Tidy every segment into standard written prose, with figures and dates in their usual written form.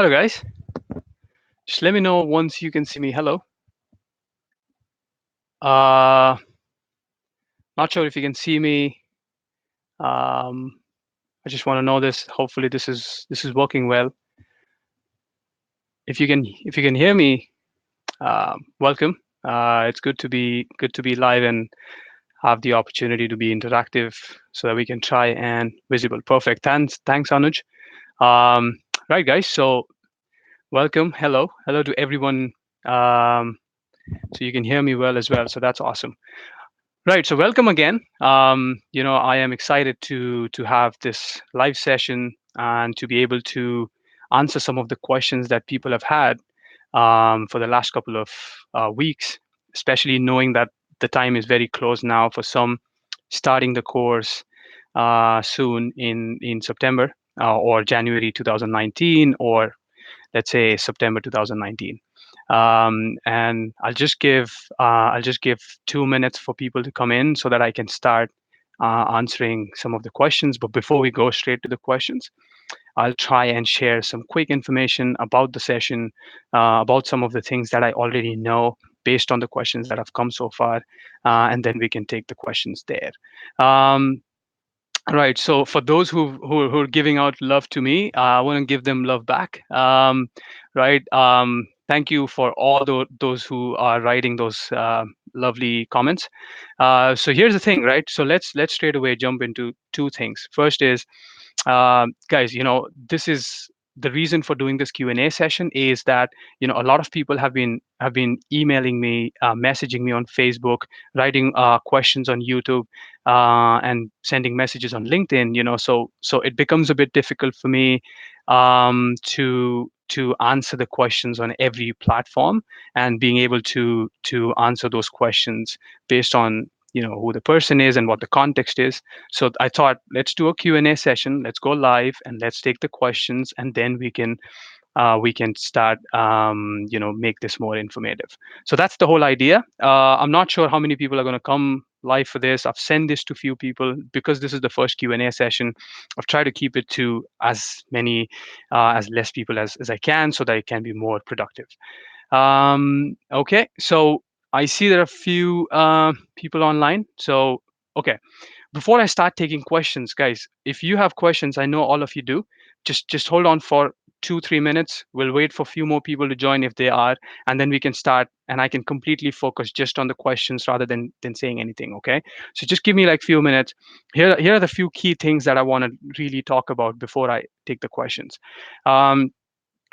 Hello, guys. Just let me know once you can see me. Hello. Uh, Not sure if you can see me. Um, I just want to know this. Hopefully, this is working well. If you can hear me, welcome. It's good to be live and have the opportunity to be interactive, so that we can try and visible. Perfect. Thanks, Anuj. Um, right, guys. So welcome. Hello to everyone. Um, so you can hear me well as well. So that's awesome. Right. So welcome again. I am excited to have this live session and to be able to answer some of the questions that people have had for the last couple of weeks, especially knowing that the time is very close now for some starting the course soon in September or January 2019, or let's say September 2019. And I'll just give 2 minutes for people to come in so that I can start answering some of the questions. But before we go straight to the questions, I'll try and share some quick information about the session, about some of the things that I already know based on the questions that have come so far, and then we can take the questions there. Um, Right. So for those who are giving out love to me, I want to give them love back. Right. Thank you for all those who are writing those lovely comments. So here's the thing, right? So let's straight away jump into two things. First is, guys, this is the reason for doing this Q&A session is that a lot of people have been emailing me, messaging me on Facebook, writing questions on YouTube, and sending messages on LinkedIn. So it becomes a bit difficult for me to answer the questions on every platform, and being able to answer those questions based on who the person is and what the context is. So I thought, let's do a Q&A session, let's go live and let's take the questions, and then we can start make this more informative. So that's the whole idea. I'm not sure how many people are going to come live for this. I've sent this to few people because this is the first Q&A session. I've tried to keep it to as less people as I can, so that it can be more productive. Okay, so I see there are a few people online. So okay, before I start taking questions, guys, if you have questions, I know all of you do. Just hold on for 2-3 minutes. We'll wait for a few more people to join if they are, and then we can start. And I can completely focus just on the questions rather than saying anything. Okay. So just give me like few minutes. Here are the few key things that I want to really talk about before I take the questions. Um,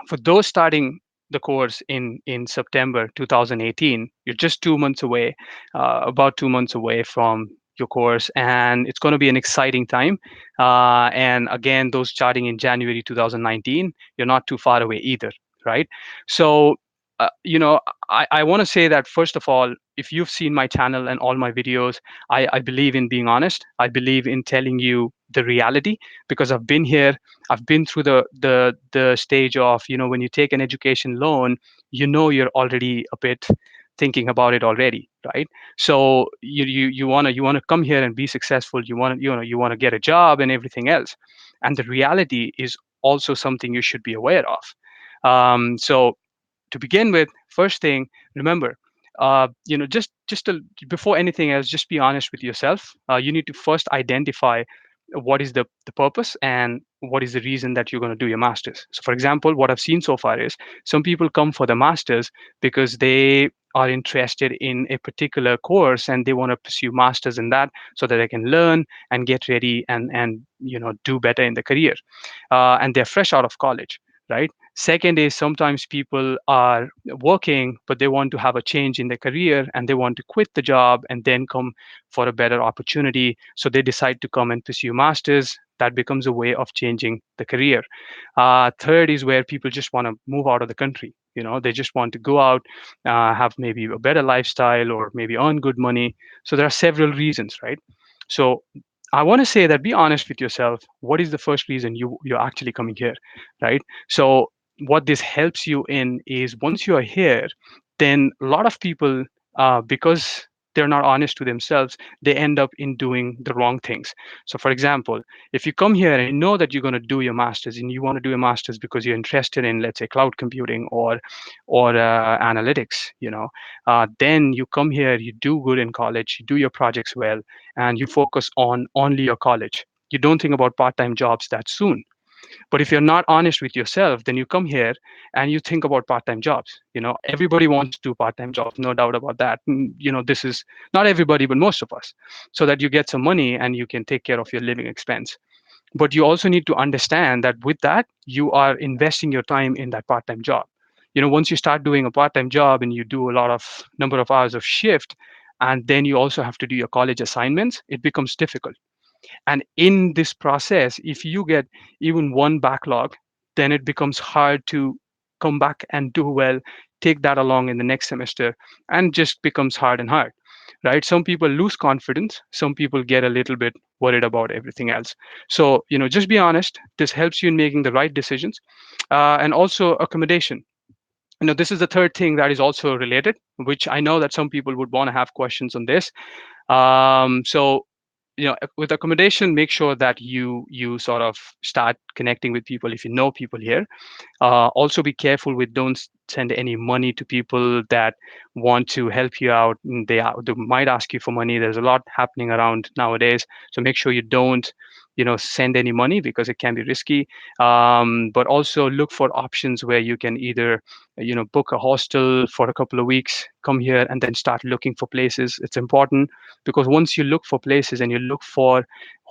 for those starting the course in September 2018, you're just 2 months away, about 2 months away from your course, and it's going to be an exciting time. And again, those starting in January 2019, you're not too far away either, right? So, uh, you know, I want to say that first of all, if you've seen my channel and all my videos, I believe in being honest. I believe in telling you the reality, because I've been here. I've been through the stage of, when you take an education loan, you're already a bit thinking about it already, right? So you want to come here and be successful. You want to get a job and everything else, and the reality is also something you should be aware of. So to begin with, first thing, remember, before anything else, just be honest with yourself. You need to first identify what is the purpose and what is the reason that you're going to do your masters. So for example, what I've seen so far is some people come for the masters because they are interested in a particular course and they want to pursue masters in that, so that they can learn and get ready and do better in the career, and they're fresh out of college, right? Second is, sometimes people are working, but they want to have a change in their career and they want to quit the job and then come for a better opportunity. So they decide to come and pursue masters. That becomes a way of changing the career. Third is where people just want to move out of the country. They just want to go out, have maybe a better lifestyle or maybe earn good money. So there are several reasons, right? So I want to say that, be honest with yourself. What is the first reason you're actually coming here, right? So what this helps you in is, once you are here, then a lot of people, because they're not honest to themselves, they end up in doing the wrong things. So for example, if you come here and you know that you're going to do your masters and you want to do a masters because you're interested in, let's say, cloud computing or analytics, then you come here, you do good in college, you do your projects well, and you focus on only your college. You don't think about part-time jobs that soon. But if you're not honest with yourself, then you come here and you think about part-time jobs. Everybody wants to do part-time jobs, no doubt about that. This is not everybody, but most of us, so that you get some money and you can take care of your living expense. But you also need to understand that with that, you are investing your time in that part-time job. Once you start doing a part-time job and you do a lot of number of hours of shift, and then you also have to do your college assignments, it becomes difficult. And in this process, if you get even one backlog, then it becomes hard to come back and do well, take that along in the next semester, and just becomes hard and hard, right? Some people lose confidence, some people get a little bit worried about everything else. So, just be honest. This helps you in making the right decisions. And also accommodation. This is the third thing that is also related, which I know that some people would want to have questions on this. So with accommodation, make sure that you sort of start connecting with people if you know people here. Also be careful with, don't send any money to people that want to help you out. They might ask you for money. There's a lot happening around nowadays, so make sure you don't send any money because it can be risky. But also look for options where you can either book a hostel for a couple of weeks, come here, and then start looking for places. It's important because once you look for places and you look for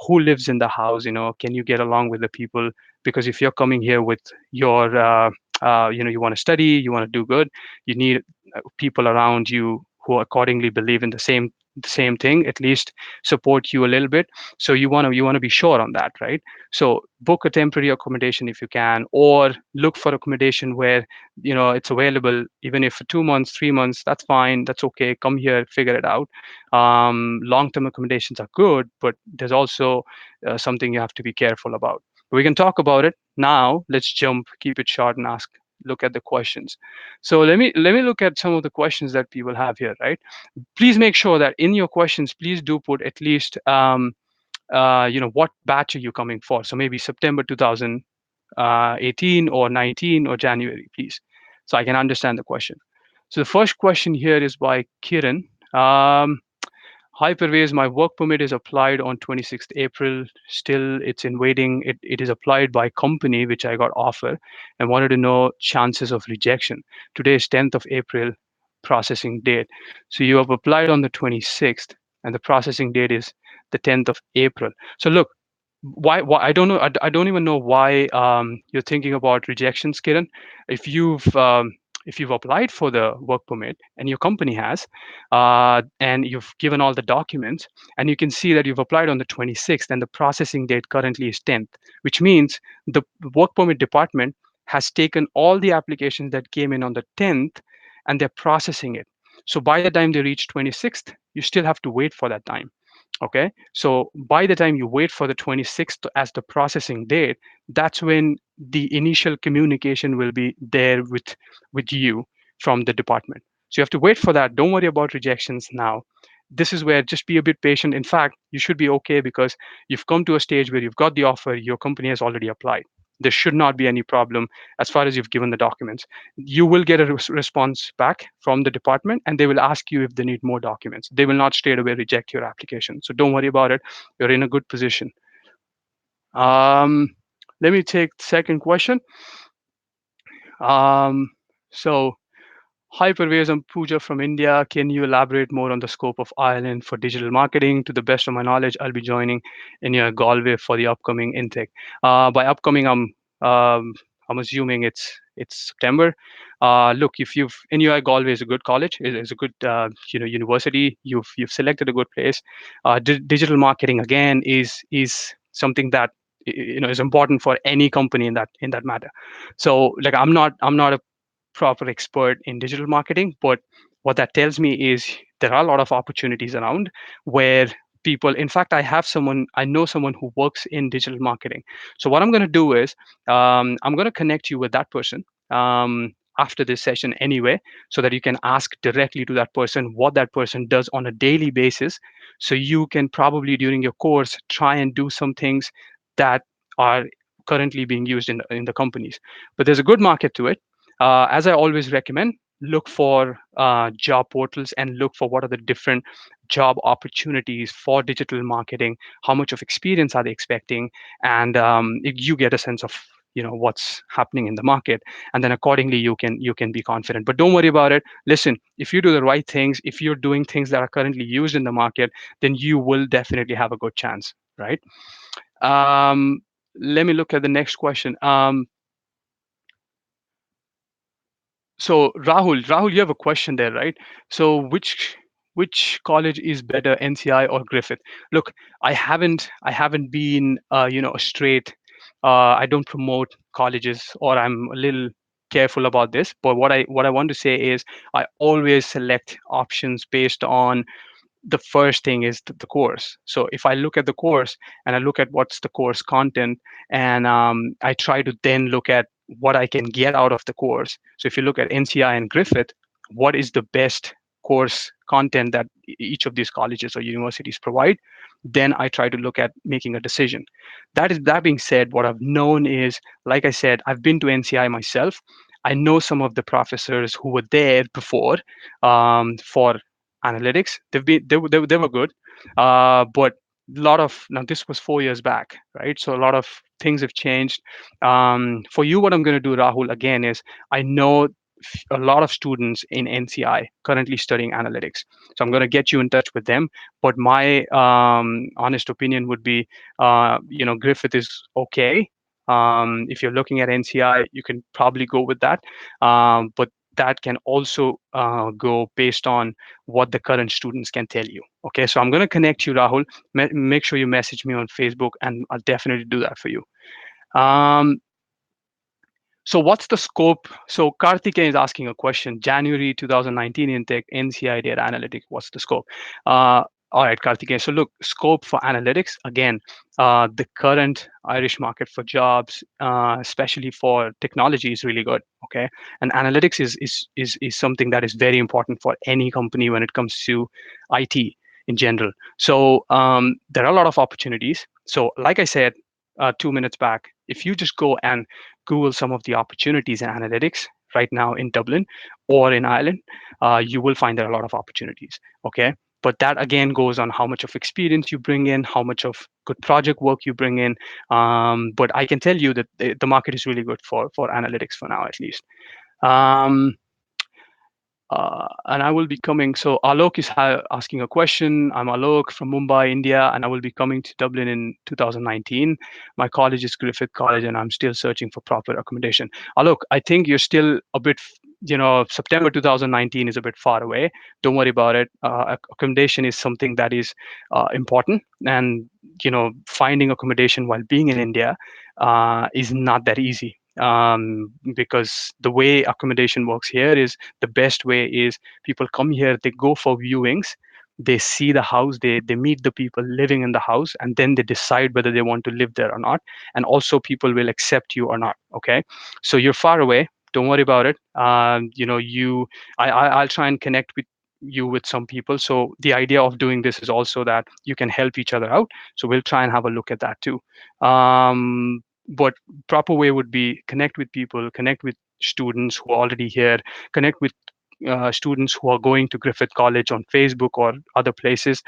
who lives in the house, can you get along with the people? Because if you're coming here with your you want to study, you want to do good, you need people around you who accordingly believe in the same thing, at least support you a little bit. So you want to be sure on that, right? So book a temporary accommodation if you can, or look for accommodation where it's available, even if for 2 months, 3 months, that's fine, that's okay. Come here, figure it out. Long-term accommodations are good, but there's also something you have to be careful about. We can talk about it now. Let's jump, keep it short, and look at the questions. So let me look at some of the questions that people have here, right? Please make sure that in your questions, please do put at least what batch are you coming for? So maybe September 2018 or 19 or January, please, so I can understand the question. So the first question here is by Kiran. Hi, Parvez. My work permit is applied on 26th April. Still, it's in waiting. It is applied by company, which I got offer, and wanted to know chances of rejection. Today is 10th of April, processing date. So you have applied on the 26th, and the processing date is the 10th of April. So look, why I don't know. I don't even know why you're thinking about rejections, Kiran. If you've applied for the work permit and your company has, and you've given all the documents, and you can see that you've applied on the 26th, and the processing date currently is 10th, which means the work permit department has taken all the applications that came in on the 10th, and they're processing it. So by the time they reach 26th, you still have to wait for that time. Okay, so by the time you wait for the 26th as the processing date, that's when the initial communication will be there with you from the department. So you have to wait for that. Don't worry about rejections now. This is where just be a bit patient. In fact, you should be okay because you've come to a stage where you've got the offer, your company has already applied. There should not be any problem as far as you've given the documents. You will get a response back from the department, and they will ask you if they need more documents. They will not straight away reject your application. So don't worry about it. You're in a good position. Um, Let me take the second question. Um, so Hi, Parvez. I'm Pooja from India. Can you elaborate more on the scope of Ireland for digital marketing? To the best of my knowledge, I'll be joining in your Galway for the upcoming intake. By upcoming, I'm assuming it's September. Look, if you've in your Galway is a good college, is a good university. You've selected a good place. Digital marketing again is something that is important for any company in that matter. So like I'm not a proper expert in digital marketing, but what that tells me is there are a lot of opportunities around where people, in fact, I know someone who works in digital marketing. So what I'm going to do is I'm going to connect you with that person. after this session anyway, so that you can ask directly to that person what that person does on a daily basis. So you can probably during your course try and do some things that are currently being used in the companies. But there's a good market to it. As I always recommend, look for job portals and look for what are the different job opportunities for digital marketing. How much of experience are they expecting? And you get a sense of what's happening in the market, and then accordingly you can be confident. But don't worry about it. Listen, if you do the right things, if you're doing things that are currently used in the market, then you will definitely have a good chance, right? um, Let me look at the next question. So Rahul, you have a question there, right? So which college is better, NCI or Griffith? Look, I haven't been a straight. I don't promote colleges, or I'm a little careful about this. But what I want to say is I always select options based on the first thing is the course. So if I look at the course and I look at what's the course content, and I try to then look at what I can get out of the course. So if you look at NCI and Griffith, what is the best course content that each of these colleges or universities provide? Then I try to look at making a decision. That being said, what I've known is, like I said, I've been to NCI myself. I know some of the professors who were there before for analytics. They were good, but a lot of now this was 4 years back, right? So a lot of things have changed. For you, what I'm going to do, Rahul, again is I know a lot of students in NCI currently studying analytics, so I'm going to get you in touch with them. But my honest opinion would be, Griffith is okay. If you're looking at NCI, you can probably go with that, but that can also go based on what the current students can tell you. Okay, so I'm going to connect you, Rahul. Make sure you message me on Facebook, and I'll definitely do that for you. Um, so what's the scope? So Karthikeyan is asking a question. January 2019 intake, NCI data analytics. What's the scope? All right, Karthikeyan. So look, scope for analytics. Again, the current Irish market for jobs, especially for technology, is really good. Okay, and analytics is something that is very important for any company when it comes to IT in general. So there are a lot of opportunities. So like I said 2 minutes back, if you just go and Google some of the opportunities in analytics right now in Dublin or in Ireland, you will find there are a lot of opportunities. Okay. But that again goes on how much of experience you bring in, how much of good project work you bring in. But I can tell you that the market is really good for analytics for now, at least. Um, and I will be coming. So Alok is asking a question. I'm Alok from Mumbai, India, and I will be coming to Dublin in 2019. My college is Griffith College, and I'm still searching for proper accommodation. Alok, I think you're still a bit, September 2019 is a bit far away. Don't worry about it. Accommodation is something that is important, and finding accommodation while being in India is not that easy. Because the way accommodation works here is the best way is people come here, they go for viewings, they see the house, they meet the people living in the house, and then they decide whether they want to live there or not. And also people will accept you or not. Okay, so you're far away, don't worry about it. I'll try and connect with you with some people. So the idea of doing this is also that you can help each other out, so we'll try and have a look at that too. But proper way would be connect with people, connect with students who are already here, connect with students who are going to Griffith College on Facebook or other places.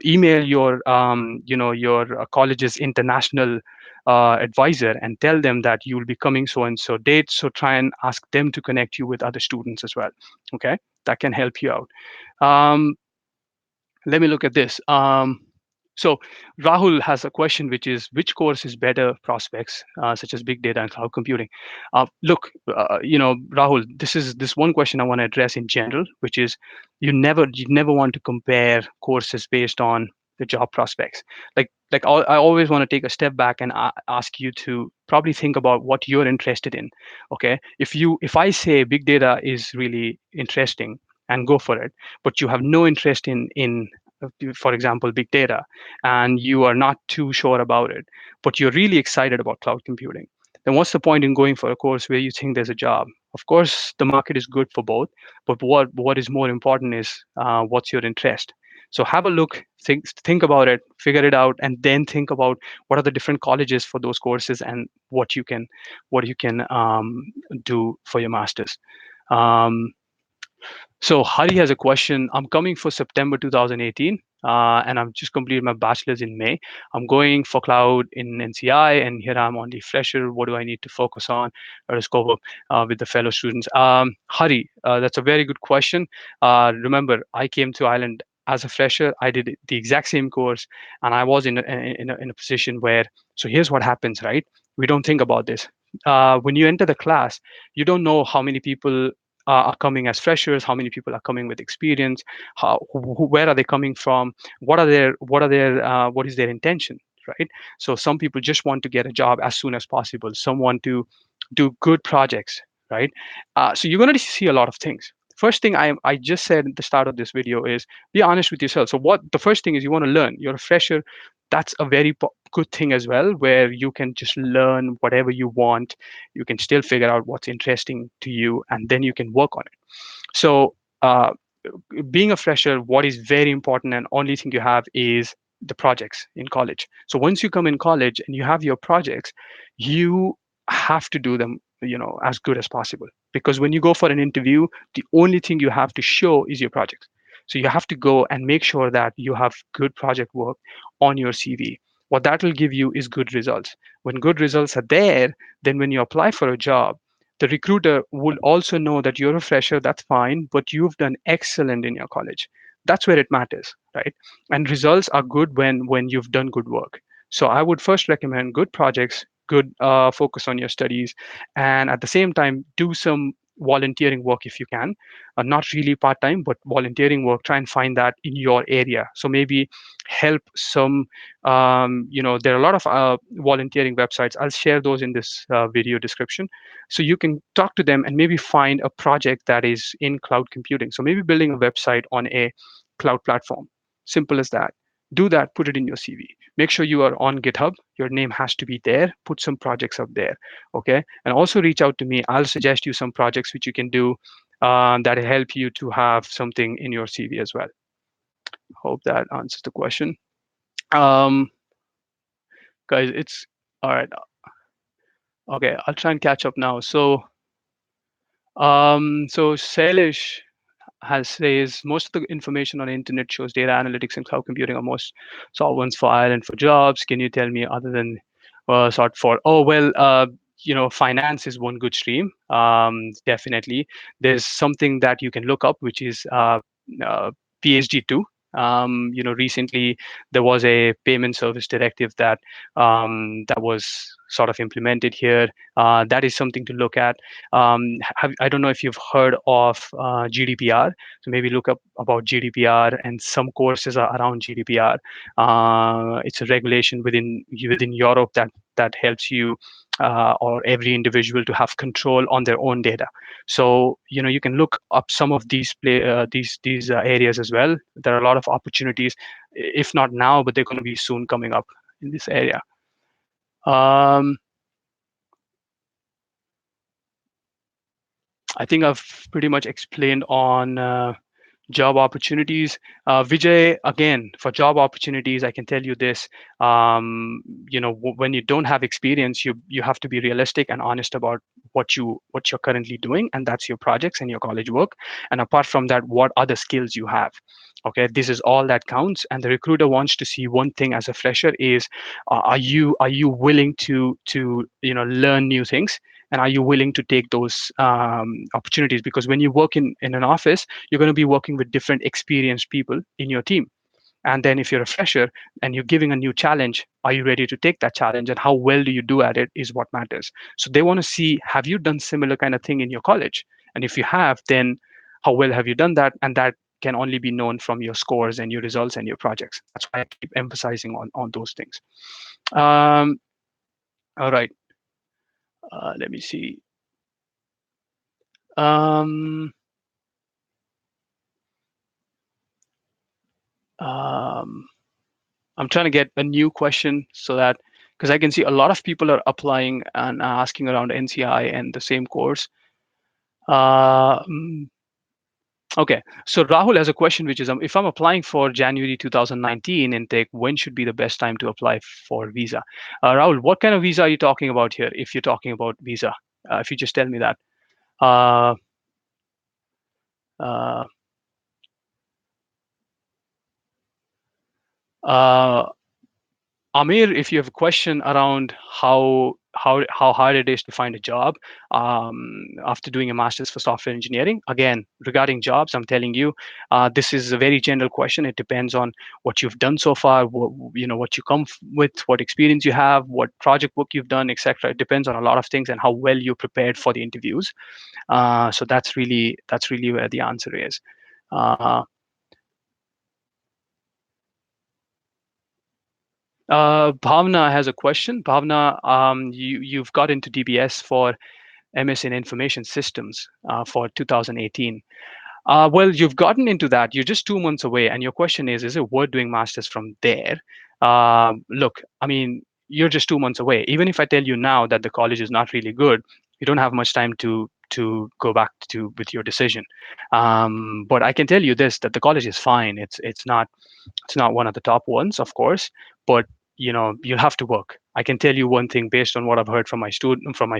Email your college's international advisor and tell them that you will be coming so and so date. So try and ask them to connect you with other students as well. Okay, that can help you out. Um, Let me look at this. So Rahul has a question, which is which course is better prospects, such as big data and cloud computing? Look, Rahul, this one question I want to address in general, which is you never want to compare courses based on the job prospects. I always want to take a step back and ask you to probably think about what you're interested in. Okay, if I say big data is really interesting and go for it, but you have no interest in for example big data, and you are not too sure about it, but you're really excited about cloud computing, then what's the point in going for a course where you think there's a job? Of course, the market is good for both, but what is more important is what's your interest. So have a look, think about it, figure it out, and then think about what are the different colleges for those courses and what you can do for your masters. Um, so Hari has a question. I'm coming for September 2018, and I've just completed my bachelor's in May. I'm going for cloud in NCI, and here I'm on the fresher. What do I need to focus on or to scope up with the fellow students? Hari, that's a very good question. Remember, I came to Ireland as a fresher. I did the exact same course, and I was in a position where. So here's what happens, right? We don't think about this. When you enter the class, you don't know how many people are coming as freshers, how many people are coming with experience, where are they coming from, what is their intention, right? So some people just want to get a job as soon as possible, some want to do good projects, right? So you're going to see a lot of things. First thing I just said at the start of this video is be honest with yourself. So what the first thing is, you want to learn. You're a fresher. That's a very good thing as well, where you can just learn whatever you want. You can still figure out what's interesting to you, and then you can work on it. So being a fresher, what is very important and only thing you have is the projects in college. So once you come in college and you have your projects, you have to do them, as good as possible. Because when you go for an interview, the only thing you have to show is your projects. So you have to go and make sure that you have good project work on your CV. What that will give you is good results. When good results are there, then when you apply for a job, the recruiter will also know that you're a fresher, that's fine, but you've done excellent in your college. That's where it matters, right? And results are good when you've done good work. So I would first recommend good projects, good focus on your studies, and at the same time do some volunteering work if you can. Not really part-time, but volunteering work. Try and find that in your area. So maybe help some. There are a lot of volunteering websites. I'll share those in this video description, so you can talk to them and maybe find a project that is in cloud computing. So maybe building a website on a cloud platform. Simple as that. Do that, put it in your CV. Make sure you are on GitHub. Your name has to be there. Put some projects up there. Okay. And also reach out to me. I'll suggest you some projects which you can do that help you to have something in your CV as well. Hope that answers the question. Um, Guys, it's all right. Okay, I'll try and catch up now. So Salish has says most of the information on the internet shows data analytics and cloud computing are most sought ones for Ireland for jobs. Can you tell me other than sort for? Oh well, finance is one good stream. Definitely, there's something that you can look up, which is PhD two. Recently there was a payment service directive that was sort of implemented here. That is something to look at. I don't know if you've heard of GDPR, so maybe look up about GDPR, and some courses are around GDPR. It's a regulation within Europe that helps you or every individual to have control on their own data. So you can look up some of these areas as well. There are a lot of opportunities, if not now, but they're going to be soon coming up in this area. Um, I think I've pretty much explained on job opportunities. Vijay, again, for job opportunities, I can tell you this: when you don't have experience, you have to be realistic and honest about what you're currently doing, and that's your projects and your college work. And apart from that, what other skills you have. Okay, this is all that counts. And the recruiter wants to see one thing as a fresher is, are you willing to learn new things, and are you willing to take those opportunities? Because when you work in an office, you're going to be working with different experienced people in your team. And then if you're a fresher and you're giving a new challenge, are you ready to take that challenge? And how well do you do at it is what matters. So they want to see, have you done similar kind of thing in your college? And if you have, then how well have you done that? And that can only be known from your scores and your results and your projects. That's why I keep emphasizing on those things. Um, all right. Let me see. Um, um, I'm trying to get a new question so that, because I can see a lot of people are applying and asking around NCI and the same course. Uh, mm, okay, so Rahul has a question, which is if I'm applying for January 2019 intake, when should be the best time to apply for visa? Rahul, what kind of visa are you talking about here? If you're talking about visa, if you just tell me that. Uh, uh, uh, Amir, if you have a question around how hard it is to find a job after doing a master's for software engineering, again regarding jobs, I'm telling you, this is a very general question. It depends on what you've done so far, what you come with, what experience you have, what project work you've done, etc. It depends on a lot of things and how well you prepared for the interviews. So that's really where the answer is. Uh, Bhavna has a question. Bhavna, you've got into DBS for MS in Information Systems for 2018. Well, you've gotten into that. You're just 2 months away, and your question is it worth doing masters from there? Look, I mean, you're just 2 months away. Even if I tell you now that the college is not really good, you don't have much time to go back to with your decision. But I can tell you this: that the college is fine. It's not one of the top ones, of course, but you'll have to work. I can tell you one thing based on what I've heard from my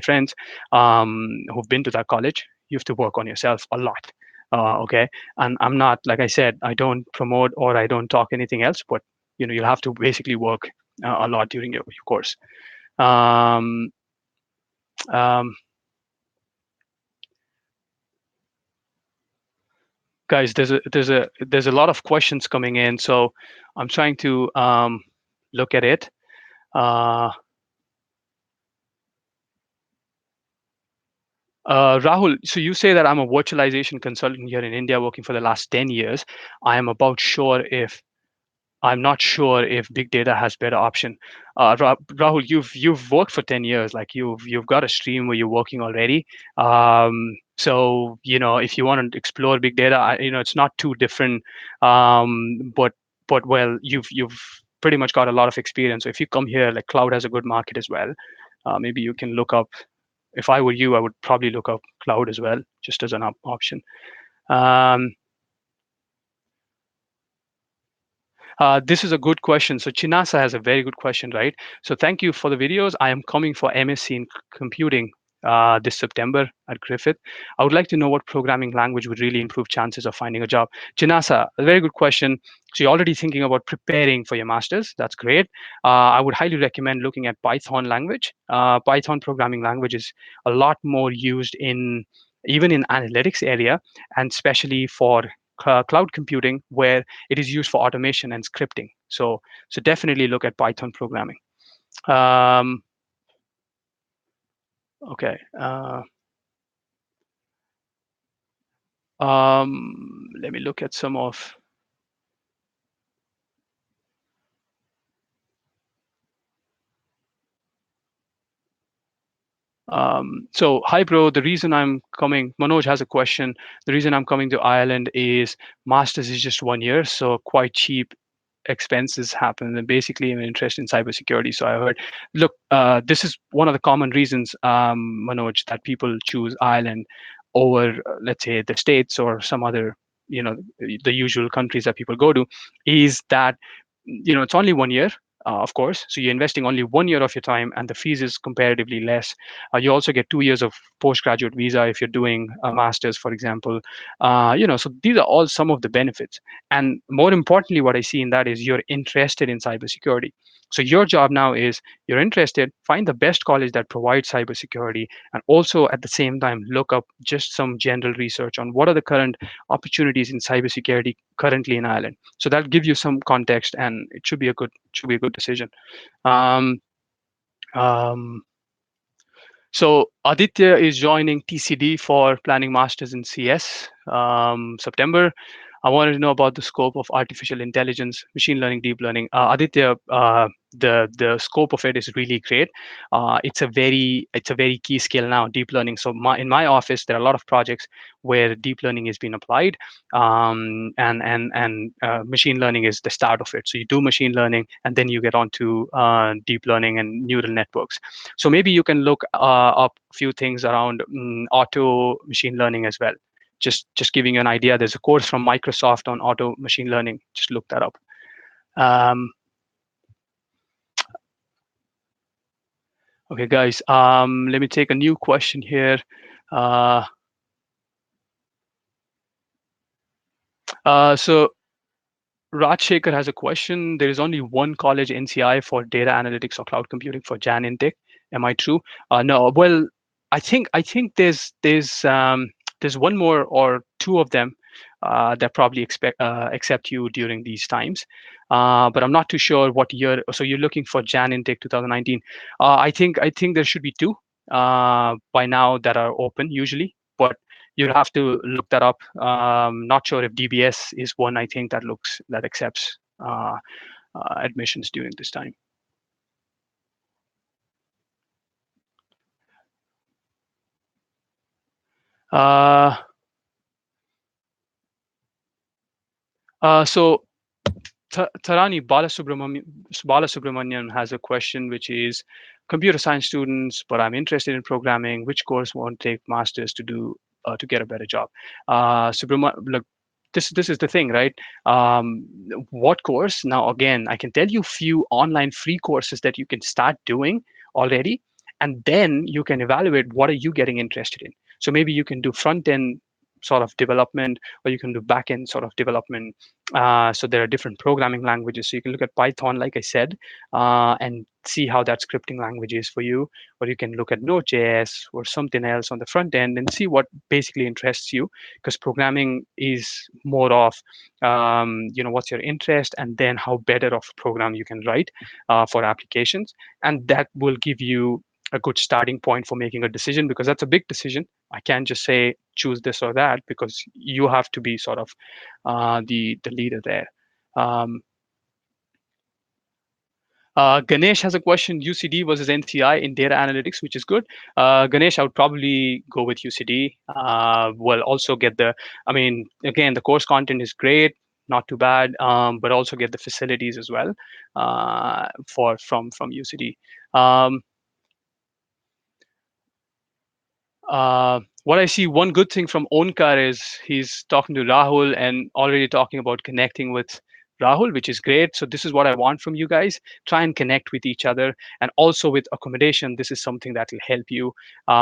friends who've been to that college. You have to work on yourself a lot. Okay, and I'm not, like I said, I don't promote or I don't talk anything else, but you'll have to basically work a lot during your course. Um, um, Guys, there's a lot of questions coming in, so I'm trying to look at it. Uh, Rahul, so you say that I'm a virtualization consultant here in India working for the last 10 years. I am about sure if I'm not sure if big data has better option. Rahul, you've worked for 10 years, like you've got a stream where you're working already. So if you want to explore big data, it's not too different. But well, you've pretty much got a lot of experience. So if you come here, like cloud has a good market as well. Maybe you can look up. If I were you, I would probably look up cloud as well, just as an option. Um, this is a good question. So Chinasa has a very good question, right? So thank you for the videos. I am coming for MSc in computing this September at Griffith. I would like to know what programming language would really improve chances of finding a job. Chinasa, a very good question. So you're already thinking about preparing for your master's. That's great. I would highly recommend looking at Python language. Python programming language is a lot more used in even in analytics area, and especially for cloud computing, where it is used for automation and scripting. So definitely look at Python programming. Um, okay. Let me look at some of. So hi, bro. The reason I'm coming, Manoj has a question. The reason I'm coming to Ireland is masters is just 1 year, so quite cheap expenses happen, and basically I'm interested in cybersecurity. So I heard, look, this is one of the common reasons, Manoj, that people choose Ireland over, let's say, the States or some other, the usual countries that people go to, is that it's only 1 year. Of course, so you're investing only 1 year of your time, and the fees is comparatively less. You also get 2 years of postgraduate visa if you're doing a master's, for example. So these are all some of the benefits. And more importantly, what I see in that is you're interested in cybersecurity. So your job now is you're interested, find the best college that provides cybersecurity, and also at the same time look up just some general research on what are the current opportunities in cybersecurity currently in Ireland. So that'll give you some context, and it should be a good decision. Um, um, so Aditya is joining TCD for planning masters in CS September. I wanted to know about the scope of artificial intelligence, machine learning, deep learning. Aditya, the scope of it is really great. It's a very key skill now, deep learning. So in my office, there are a lot of projects where deep learning is being applied, and machine learning is the start of it. So you do machine learning, and then you get onto deep learning and neural networks. So maybe you can look up a few things around auto machine learning as well. Just giving you an idea, there's a course from Microsoft on auto machine learning. Just look that up. Um, okay, guys. Let me take a new question here. Uh, so Rajshekhar has a question. There is only one college NCI for data analytics or cloud computing for Jan intake. Am I true? No. Well, I think there's one more or two of them that probably accept you during these times. But I'm not too sure what year. So you're looking for Jan intake 2019. I think there should be two by now that are open usually, but you'd have to look that up. Not sure if DBS is one. I think that accepts admissions during this time. Uh, so Tarani Balasubramanian has a question, which is computer science students, but I'm interested in programming. Which course won't take masters to get a better job? Look, this is the thing, right? What course? Now, again, I can tell you few online free courses that you can start doing already, and then you can evaluate what are you getting interested in. So maybe you can do front end sort of development, or you can do back end sort of development. So there are different programming languages. So you can look at Python, like I said, and see how that scripting language is for you. Or you can look at Node.js or something else on the front end and see what basically interests you. Because programming is more of, what's your interest, and then how better of a program you can write for applications, and that will give you a good starting point for making a decision, because that's a big decision. I can't just say choose this or that, because you have to be sort of the leader there. Um, Ganesh has a question: UCD versus NCI in data analytics, which is good. Ganesh, I would probably go with UCD. We'll also get I mean, again, the course content is great, not too bad, but also get the facilities as well from UCD. Um, what I see, one good thing from Onkar is he's talking to Rahul and already talking about connecting with Rahul, which is great. So this is what I want from you guys. Try and connect with each other, and also with accommodation. This is something that will help you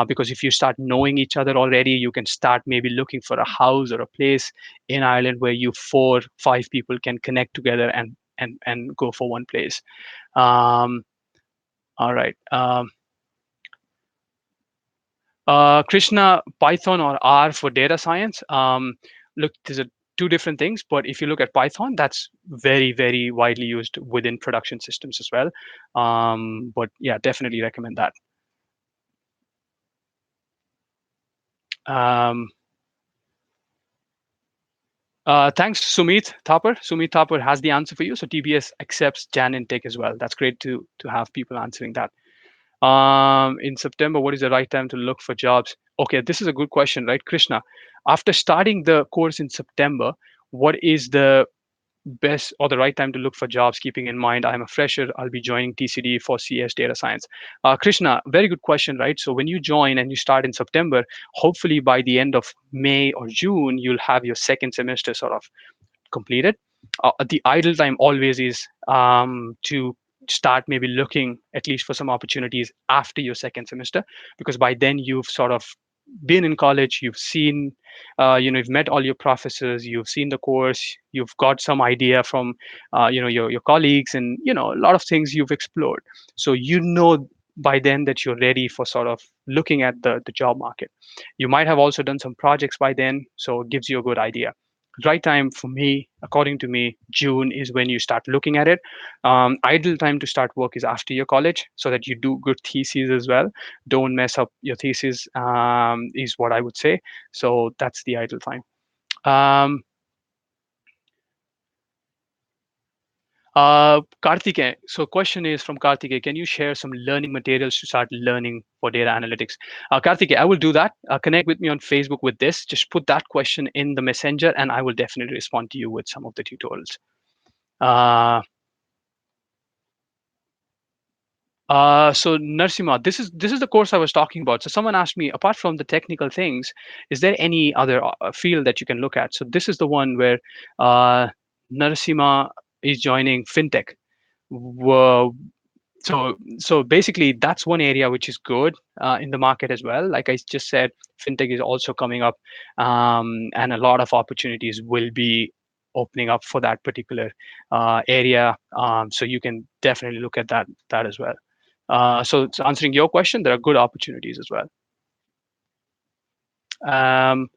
because if you start knowing each other already, you can start maybe looking for a house or a place in Ireland where you 4, 5 people can connect together and go for one place. Um, all right. Krishna, Python or R for data science. Look, there's two different things, but if you look at Python, that's very, very widely used within production systems as well. But yeah, definitely recommend that. Um, Thanks, Sumit Thapar. Sumit Thapar has the answer for you. So TBS accepts Jan intake as well. That's great to have people answering that. In September, what is the right time to look for jobs? Okay, this is a good question, right, Krishna? After starting the course in September, what is the best or the right time to look for jobs, keeping in mind I'm a fresher, I'll be joining TCD for CS data science? Krishna, very good question, right? So when you join and you start in September, hopefully by the end of May or June, you'll have your second semester sort of completed. The idle time always is to start maybe looking at least for some opportunities after your second semester, because by then you've sort of been in college, you've seen, you've met all your professors, you've seen the course, you've got some idea from, your colleagues, and a lot of things you've explored. So by then that you're ready for sort of looking at the job market. You might have also done some projects by then, so it gives you a good idea. Right time for me, according to me, June is when you start looking at it. Ideal time to start work is after your college, so that you do good theses as well. Don't mess up your thesis, is what I would say. So that's the ideal time. Um, Karthike, so question is from Karthike. Can you share some learning materials to start learning for data analytics? Karthike, I will do that. Connect with me on Facebook with this. Just put that question in the messenger, and I will definitely respond to you with some of the tutorials. Uh, so Narsima, this is the course I was talking about. So someone asked me, apart from the technical things, is there any other field that you can look at? So this is the one where Narsima is joining fintech. Whoa. So basically, that's one area which is good in the market as well. Like I just said, fintech is also coming up, and a lot of opportunities will be opening up for that particular area. So you can definitely look at that as well. So answering your question, there are good opportunities as well. Um,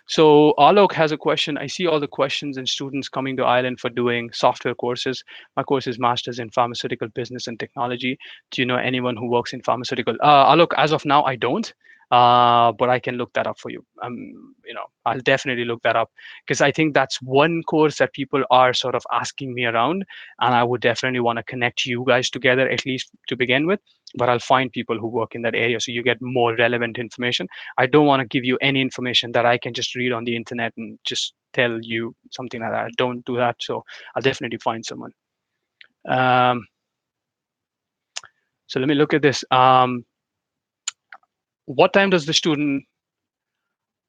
So Alok has a question. I see all the questions and students coming to Ireland for doing software courses. My course is Masters in Pharmaceutical Business and Technology. Do you know anyone who works in pharmaceutical? Alok, as of now, I don't. But I can look that up for you. I'll definitely look that up because I think that's one course that people are sort of asking me around, and I would definitely want to connect you guys together at least to begin with. But I'll find people who work in that area so you get more relevant information. I don't want to give you any information that I can just read on the internet and just tell you something like that. Don't do that. So I'll definitely find someone. Um, so let me look at this. What time does the student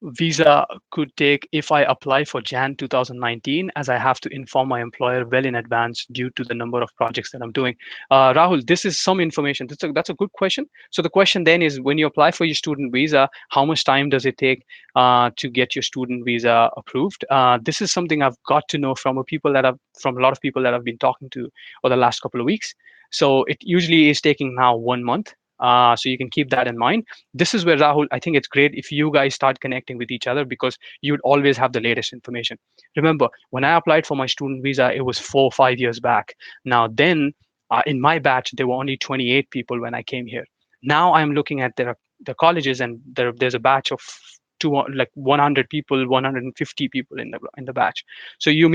visa could take if I apply for Jan 2019, as I have to inform my employer well in advance due to the number of projects that I'm doing. Rahul, this is some information. That's a good question. So the question then is, when you apply for your student visa, how much time does it take to get your student visa approved? This is something I've got to know from a lot of people that I've been talking to over the last couple of weeks. So it usually is taking now 1 month. So you can keep that in mind. This is where, Rahul, I think it's great if you guys start connecting with each other because you'd always have the latest information. Remember, when I applied for my student visa, it was 4 or 5 years back. Now, then in my batch, there were only 28 people when I came here. Now I'm looking at the colleges, and there's a batch of like 100 people, 150 people in the batch. So you're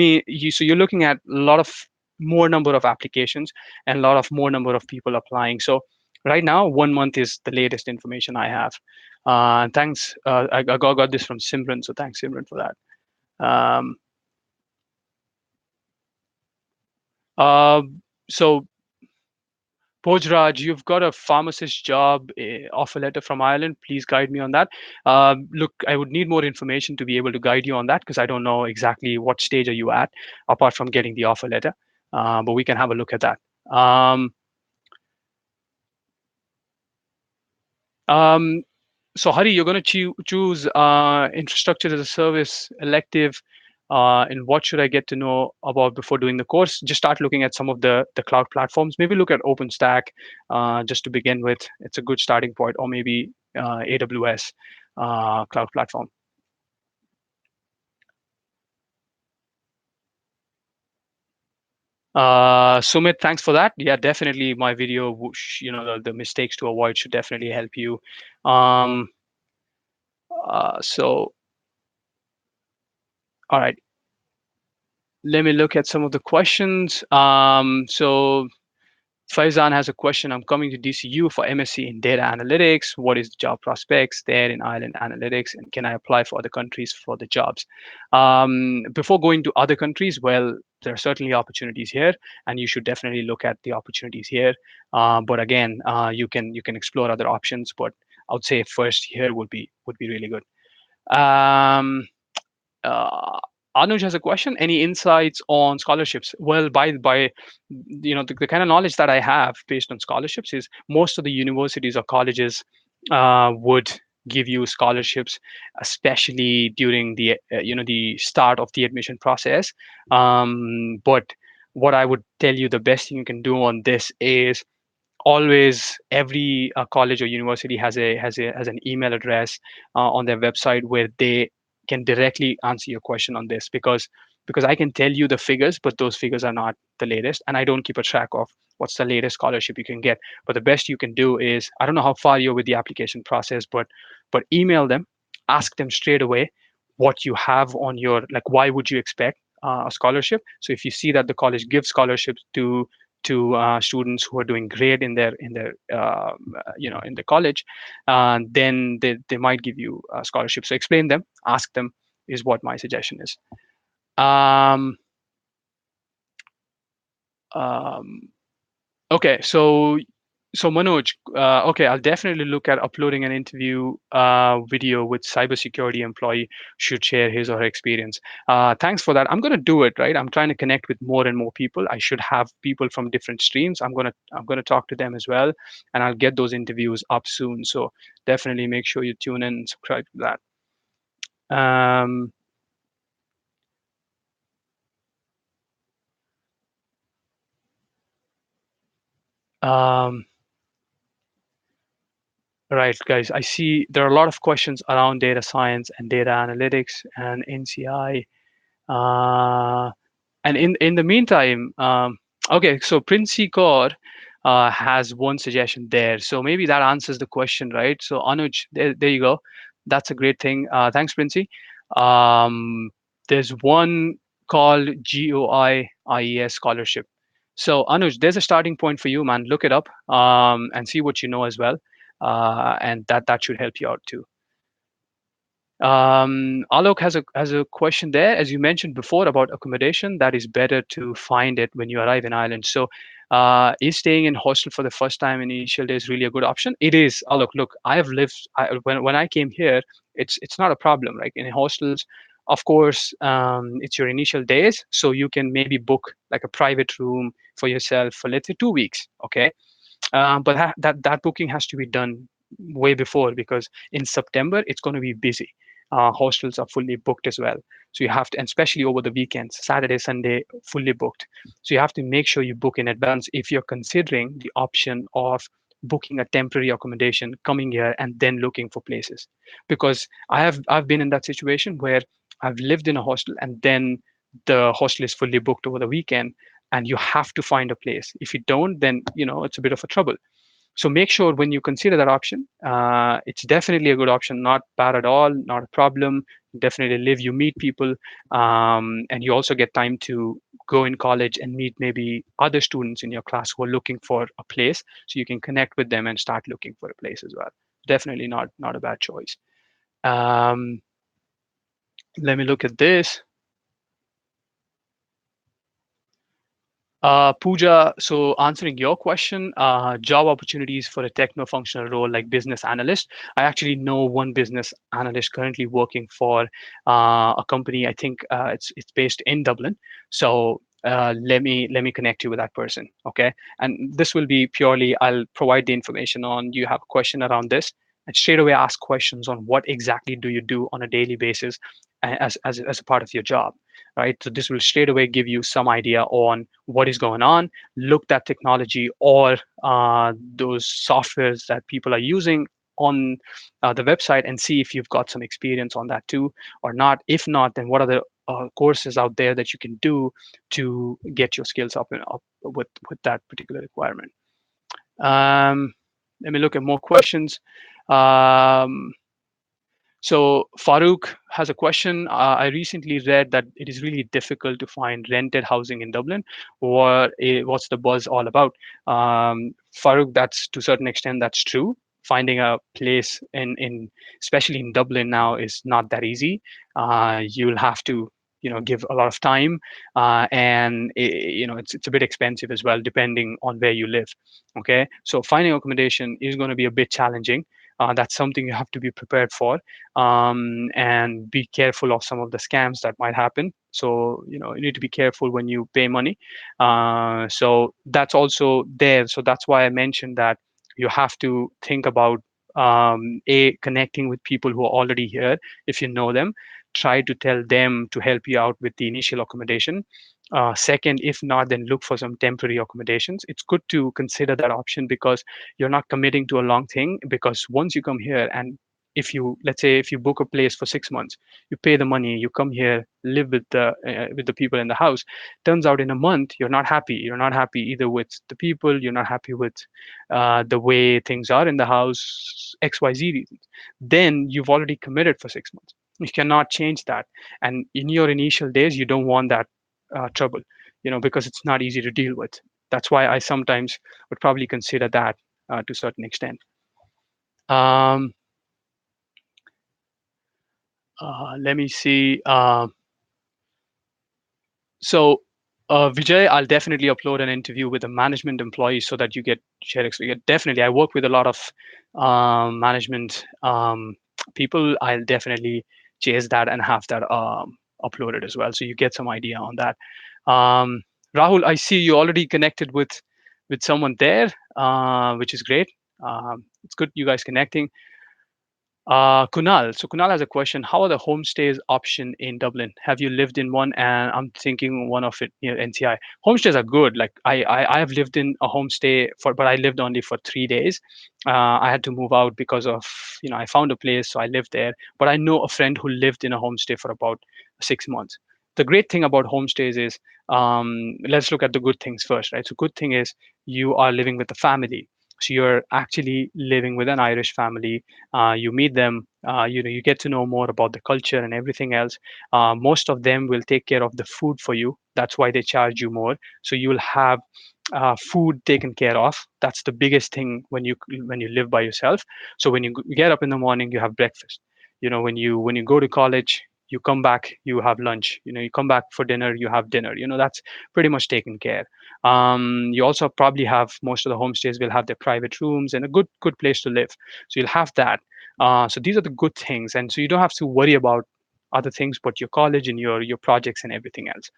looking at a lot of more number of applications and a lot of more number of people applying. So right now, 1 month is the latest information I have. Thanks. I got this from Simran, so thanks, Simran, for that. Um, uh, so, Pojraj, you've got a pharmacist job offer letter from Ireland. Please guide me on that. Look, I would need more information to be able to guide you on that because I don't know exactly what stage are you at, apart from getting the offer letter. But we can have a look at that. Um, So Hari, you're going to choose infrastructure as a service elective. And what should I get to know about before doing the course? Just start looking at some of the cloud platforms. Maybe look at OpenStack just to begin with. It's a good starting point, or maybe AWS cloud platform. Sumit, thanks for that. Yeah, definitely. My video, the mistakes to avoid should definitely help you. Um, so, all right. Let me look at some of the questions. So Faizan has a question. I'm coming to DCU for MSc in data analytics. What is the job prospects there in Ireland analytics? And can I apply for other countries for the jobs? Before going to other countries, well, there are certainly opportunities here, and you should definitely look at the opportunities here. But again, you can explore other options. But I would say first here would be really good. Um, uh, Anuj has a question. Any insights on scholarships? Well, by the kind of knowledge that I have based on scholarships is most of the universities or colleges would give you scholarships, especially during the start of the admission process. But what I would tell you, the best thing you can do on this is always every college or university has an email address on their website where they can directly answer your question on this, because I can tell you the figures, but those figures are not the latest, and I don't keep a track of what's the latest scholarship you can get. But the best you can do is, I don't know how far you're with the application process, but email them, ask them straight away what you have on your, like, why would you expect a scholarship. So if you see that the college gives scholarships to students who are doing great in their in the college, then they might give you a scholarship. So explain them, ask them, is what my suggestion is. um, um, Okay, so Manoj, okay, I'll definitely look at uploading an interview video with cybersecurity employee should share his or her experience. Thanks for that. I'm gonna do it, right? I'm trying to connect with more and more people. I should have people from different streams. I'm gonna talk to them as well, and I'll get those interviews up soon. So definitely make sure you tune in and subscribe to that. Um, right, guys. I see there are a lot of questions around data science and data analytics and NCI. And in the meantime, okay, so Princey Kaur has one suggestion there. So maybe that answers the question, right? So Anuj, there you go. That's a great thing. Thanks, Princey. Um, there's one called GOIIES scholarship. So Anuj, there's a starting point for you, man. Look it up and see what you know as well, and that should help you out too. Alok has a question there, as you mentioned before about accommodation. That is better to find it when you arrive in Ireland. So, is staying in hostel for the first time in initial days really a good option? It is. Alok, look, I have lived. When I came here, it's not a problem. Like in hostels, of course, it's your initial days, so you can maybe book like a private room for yourself for, let's say, 2 weeks. Okay, but that booking has to be done way before, because in September it's going to be busy. Hostels are fully booked as well, so you have to, and especially over the weekends, Saturday, Sunday, fully booked. So you have to make sure you book in advance if you're considering the option of booking a temporary accommodation, coming here and then looking for places. Because I've been in that situation where I've lived in a hostel and then the hostel is fully booked over the weekend, and you have to find a place. If you don't, then it's a bit of a trouble. So make sure when you consider that option, it's definitely a good option, not bad at all, not a problem. Definitely live, you meet people, and you also get time to go in college and meet maybe other students in your class who are looking for a place, so you can connect with them and start looking for a place as well. Definitely not a bad choice. Um, Let me look at this. Pooja, so answering your question, job opportunities for a techno-functional role like business analyst. I actually know one business analyst currently working for a company. I think it's based in Dublin. So let me connect you with that person. Okay, and this will be purely, I'll provide the information on. You have a question around this, and straight away ask questions on what exactly do you do on a daily basis as a part of your job, right? So this will straight away give you some idea on what is going on. Look at technology or those softwares that people are using on the website, and see if you've got some experience on that too or not. If not, then what are the courses out there that you can do to get your skills up and up with that particular requirement. Um, Let me look at more questions. Um, so Farouk has a question. I recently read that it is really difficult to find rented housing in Dublin. What's the buzz all about? Farouk, that's to a certain extent that's true. Finding a place in especially in Dublin now is not that easy. You'll have to give a lot of time, and it's a bit expensive as well depending on where you live. Okay, so finding accommodation is going to be a bit challenging. That's something you have to be prepared for, and be careful of some of the scams that might happen. So you need to be careful when you pay money. So that's also there. So that's why I mentioned that you have to think about a connecting with people who are already here. If you know them, try to tell them to help you out with the initial accommodation. Second, if not, then look for some temporary accommodations. It's good to consider that option, because you're not committing to a long thing. Because once you come here, and if you, let's say, if you book a place for 6 months, you pay the money, you come here, live with the people in the house. Turns out in a month you're not happy. You're not happy either with the people. You're not happy with the way things are in the house. XYZ reasons. Then you've already committed for 6 months. You cannot change that. And in your initial days, you don't want that trouble, because it's not easy to deal with. That's why I sometimes would probably consider that to a certain extent. um, Let me see. So, Vijay, I'll definitely upload an interview with a management employee so that you get share experience. Definitely, I work with a lot of management people. I'll definitely chase that and have that uploaded as well, so you get some idea on that. Um, Rahul, I see you already connected with someone there, which is great. It's good you guys connecting. Kunal. So Kunal has a question. How are the homestays option in Dublin? Have you lived in one? And I'm thinking one of it near NCI. Homestays are good. Like I have lived in a homestay but I lived only for 3 days. I had to move out because of, I found a place, so I lived there. But I know a friend who lived in a homestay for about 6 months. The great thing about homestays is, let's look at the good things first, right? So good thing is you are living with the family. So you're actually living with an Irish family. You meet them, you get to know more about the culture and everything else. Most of them will take care of the food for you. That's why they charge you more. So you will have food taken care of. That's the biggest thing when you live by yourself. So when you get up in the morning, you have breakfast. When you go to college, you come back, you have lunch. You come back for dinner, you have dinner. That's pretty much taken care. You also probably have, most of the homestays will have their private rooms and a good place to live. So you'll have that. So these are the good things, and so you don't have to worry about other things but your college and your projects and everything else.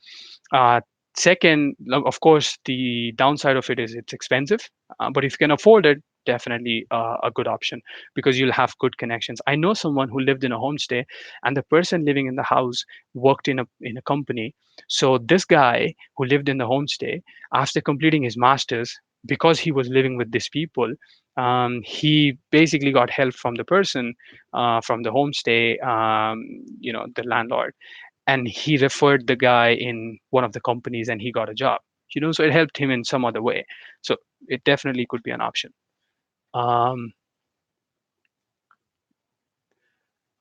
Uh, Second, of course, the downside of it is it's expensive, but if you can afford it, definitely a good option because you'll have good connections. I know someone who lived in a homestay, and the person living in the house worked in a company. So this guy who lived in the homestay, after completing his masters, because he was living with these people, he basically got help from the person, from the homestay, the landlord, and he referred the guy in one of the companies and he got a job. So it helped him in some other way. So it definitely could be an option. um,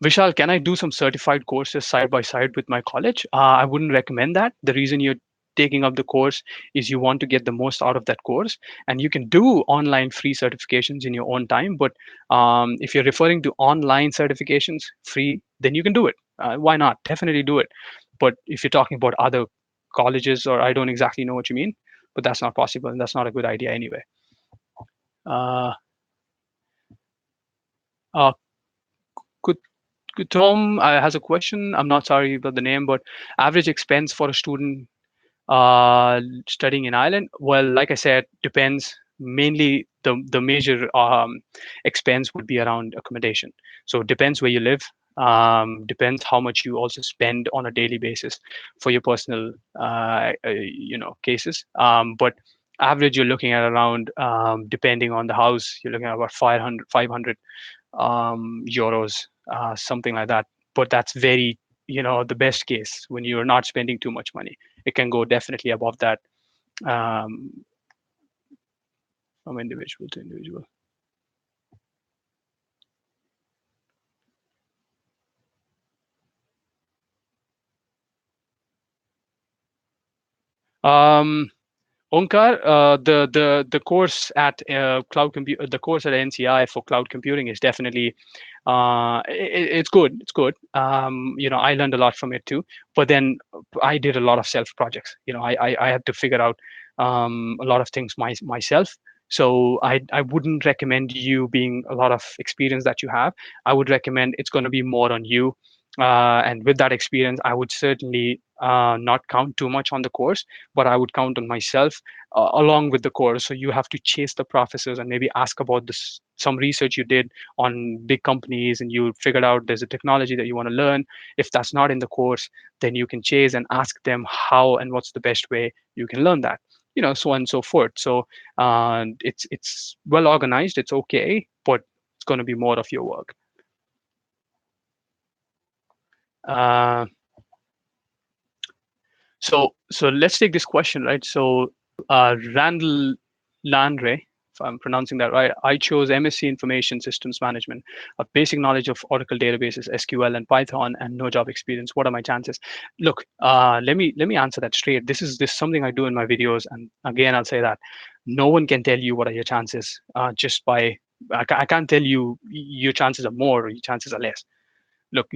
Vishal, can I do some certified courses side by side with my college? I wouldn't recommend that. The reason you're taking up the course is you want to get the most out of that course, and you can do online free certifications in your own time. But if you're referring to online certifications free, then you can do it. Why not? Definitely do it. But if you're talking about other colleges, or I don't exactly know what you mean, but that's not possible, and that's not a good idea anyway. Uh, uh, could Tom has a question. I'm not sorry about the name, but average expense for a student studying in Ireland? Well, like I said, depends. Mainly, the major expense would be around accommodation. So it depends where you live. Depends how much you also spend on a daily basis for your personal, cases. But average, you're looking at around, depending on the house, you're looking at about 500 euros, something like that. But that's very, the best case when you're not spending too much money. It can go definitely above that, um, from individual to individual. Um, Onkar, the course at the course at NCI for cloud computing is definitely, it's good. It's good. I learned a lot from it too. But then I did a lot of self projects. I had to figure out a lot of things myself. So I wouldn't recommend you being a lot of experience that you have. I would recommend it's going to be more on you. And with that experience, I would certainly not count too much on the course, but I would count on myself along with the course. So you have to chase the professors and maybe ask about this, some research you did on big companies, and you figured out there's a technology that you want to learn. If that's not in the course, then you can chase and ask them how and what's the best way you can learn that. So on and so forth. So it's well organized. It's okay, but it's going to be more of your work. Uh, so let's take this question, right? So Randall Landre. if I'm pronouncing that right. I chose MSc Information Systems Management, a basic knowledge of Oracle databases, SQL, and Python, and no job experience. What are my chances? Look, let me answer that straight. This is something I do in my videos, and again, I'll say that no one can tell you what are your chances just by. I can't tell you your chances are more or your chances are less. Look,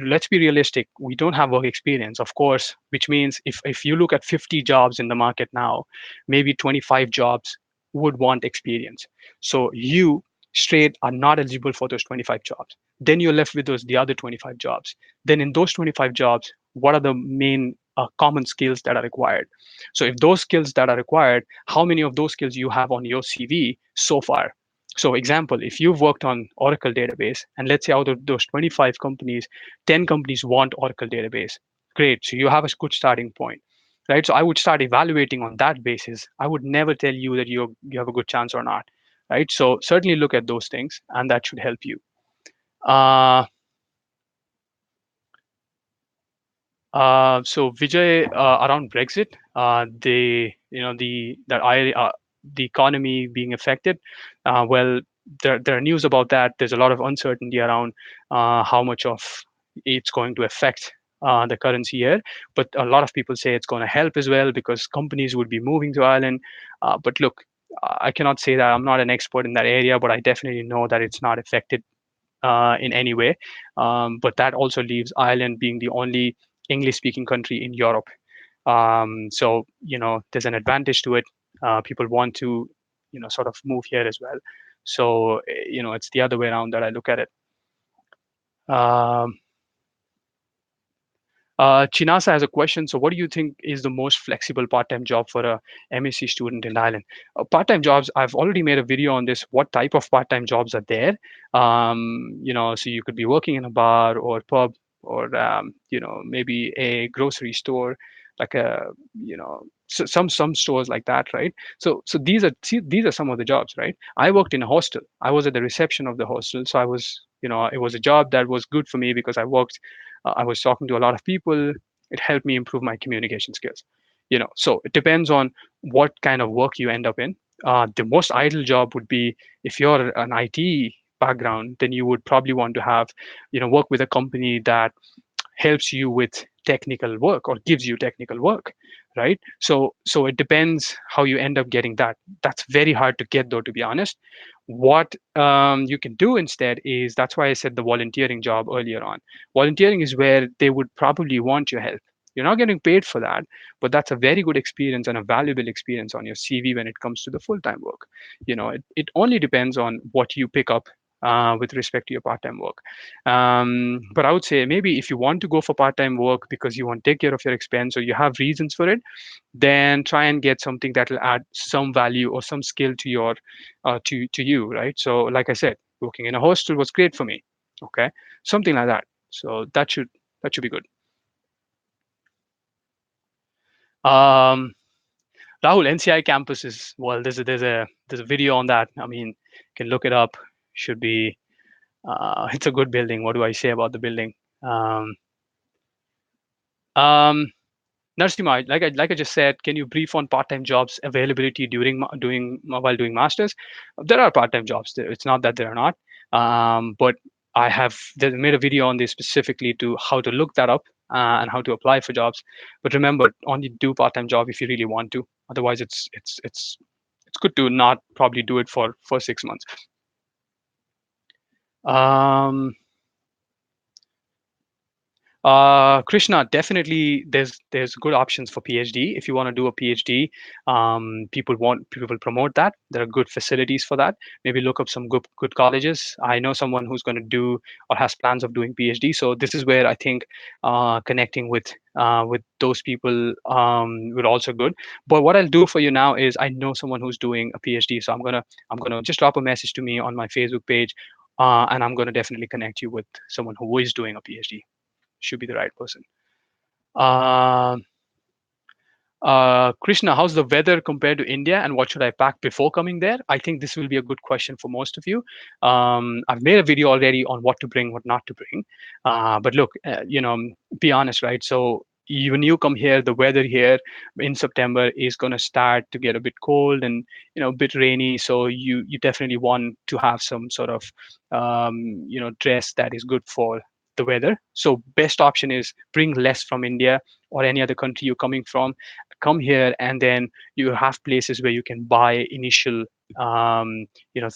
let's be realistic. We don't have work experience, of course, which means if you look at 50 jobs in the market now, maybe 25 jobs would want experience. So you straight are not eligible for those 25 jobs. Then you're left with the other 25 jobs. Then in those 25 jobs, what are the main common skills that are required? So if those skills that are required, how many of those skills you have on your CV so far? So example, if you've worked on Oracle database, and let's say out of those 25 companies, 10 companies want Oracle database. Great. So you have a good starting point, right? So I would start evaluating on that basis. I would never tell you that you have a good chance or not, right? So certainly look at those things, and that should help you. Uh, so Vijay, around Brexit, the economy being affected. Well, there are news about that. There's a lot of uncertainty around how much of it's going to affect the currency here. But a lot of people say it's going to help as well because companies would be moving to Ireland. But look, I cannot say that I'm not an expert in that area, but I definitely know that it's not affected in any way. But that also leaves Ireland being the only English-speaking country in Europe. So there's an advantage to it. People want to sort of move here as well. So it's the other way around that I look at it. Um, Chinasa has a question. So, what do you think is the most flexible part-time job for a MSc student in Ireland? Part-time jobs. I've already made a video on this. What type of part-time jobs are there? So you could be working in a bar or pub or maybe a grocery store, like some stores like that, right? So these are some of the jobs, right? I worked in a hostel. I was at the reception of the hostel, so I was it was a job that was good for me because I was talking to a lot of people. It helped me improve my communication skills. So it depends on what kind of work you end up in. The most ideal job would be if you're an IT background, then you would probably want to have, work with a company that helps you with technical work or gives you technical work, right? So it depends how you end up getting that. That's very hard to get though, to be honest. What you can do instead is, that's why I said the volunteering job earlier on. Volunteering is where they would probably want your help. You're not getting paid for that, but that's a very good experience and a valuable experience on your CV when it comes to the full-time work. It only depends on what you pick up with respect to your part-time work. But I would say maybe if you want to go for part-time work because you want to take care of your expense or you have reasons for it, then try and get something that will add some value or some skill to your to you, right? So like I said, working in a hostel was great for me. Okay, something like that. So that should be good. Um, Rahul, NCI campus is, well, there's a video on that. I mean, you can look it up. Should be it's a good building. What do I say about the building? Um, um, Narsimha, like I just said, can you brief on part-time jobs availability while doing masters? There are part-time jobs. It's not that there are not, but I have made a video on this specifically to how to look that up and how to apply for jobs. But remember, only do part-time job if you really want to. Otherwise, it's good to not probably do it for 6 months. Um, Krishna, definitely there's good options for PhD. If you want to do a PhD, people will promote that. There are good facilities for that. Maybe look up some good colleges. I know someone who's going to do or has plans of doing PhD. So this is where I think connecting with those people will also good. But what I'll do for you now is I know someone who's doing a PhD. So I'm gonna just drop a message to me on my Facebook page, and I'm gonna definitely connect you with someone who is doing a PhD. Should be the right person. Uh, Krishna, how's the weather compared to India, and what should I pack before coming there? I think this will be a good question for most of you. I've made a video already on what to bring, what not to bring. But look, be honest, right? So when you come here, the weather here in September is going to start to get a bit cold and a bit rainy. So you definitely want to have some sort of dress that is good for the weather. So best option is bring less from India or any other country you're coming from. Come here, and then you have places where you can buy initial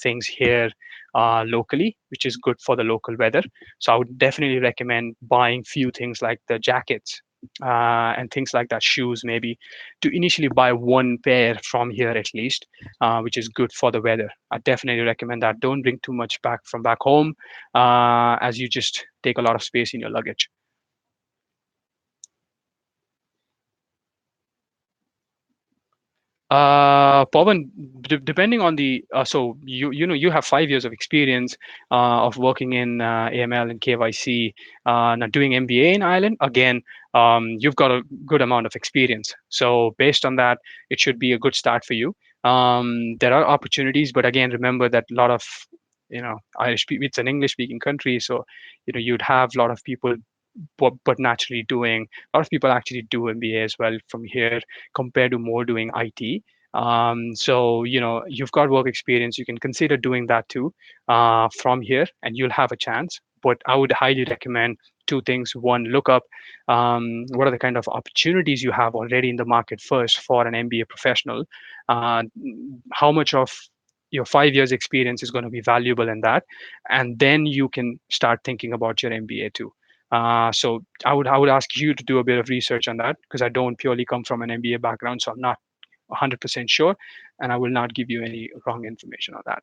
things here locally, which is good for the local weather. So I would definitely recommend buying few things like the jackets and things like that, shoes maybe, to initially buy one pair from here at least, which is good for the weather. I definitely recommend that. Don't bring too much back from back home, as you just take a lot of space in your luggage. Pawan, depending on the so you have 5 years of experience of working in AML and KYC, now doing MBA in Ireland. Again, you've got a good amount of experience. So based on that, it should be a good start for you. There are opportunities, but again, remember that a lot of it's an English speaking country, so you'd have a lot of people but naturally doing a lot of people actually do MBA as well from here compared to more doing IT. So you've got work experience. You can consider doing that too from here, and you'll have a chance. But I would highly recommend two things. One, look up what are the kind of opportunities you have already in the market first for an MBA professional. Uh, how much of your 5 years experience is going to be valuable in that, and then you can start thinking about your MBA too. So I would ask you to do a bit of research on that, because I don't purely come from an MBA background, so I'm not 100% sure, and I will not give you any wrong information on that.